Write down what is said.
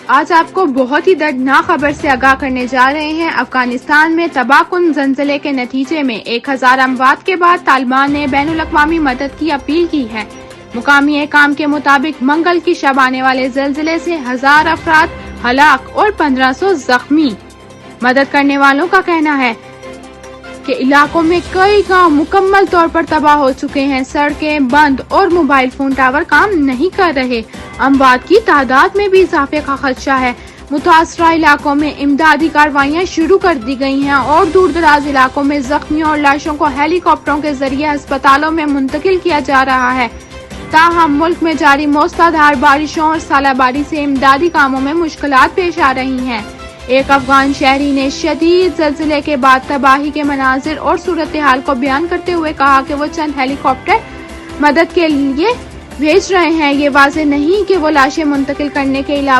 آج آپ کو بہت ہی دردناک خبر سے آگاہ کرنے جا رہے ہیں۔ افغانستان میں تباہ کن زلزلے کے نتیجے میں 1000 اموات کے بعد طالبان نے بین الاقوامی مدد کی اپیل کی ہے۔ مقامی حکام کے مطابق منگل کی شب آنے والے زلزلے سے 1000 افراد ہلاک اور 1500 زخمی۔ مدد کرنے والوں کا کہنا ہے کہ علاقوں میں کئی گاؤں مکمل طور پر تباہ ہو چکے ہیں، سڑکیں بند اور موبائل فون ٹاور کام نہیں کر رہے۔ اموات کی تعداد میں بھی اضافے کا خدشہ ہے۔ متاثرہ علاقوں میں امدادی کارروائیاں شروع کر دی گئی ہیں اور دور دراز علاقوں میں زخمیوں اور لاشوں کو ہیلی کاپٹروں کے ذریعے ہسپتالوں میں منتقل کیا جا رہا ہے۔ تاہم ملک میں جاری موسلادھار بارشوں اور ژالہ باری سے امدادی کاموں میں مشکلات پیش آ رہی ہیں۔ ایک افغان شہری نے شدید زلزلے کے بعد تباہی کے مناظر اور صورتحال کو بیان کرتے ہوئے کہا کہ وہ چند ہیلی کاپٹر مدد کے لیے بھیج رہے ہیں۔ یہ واضح نہیں کہ وہ لاشیں منتقل کرنے کے علاوہ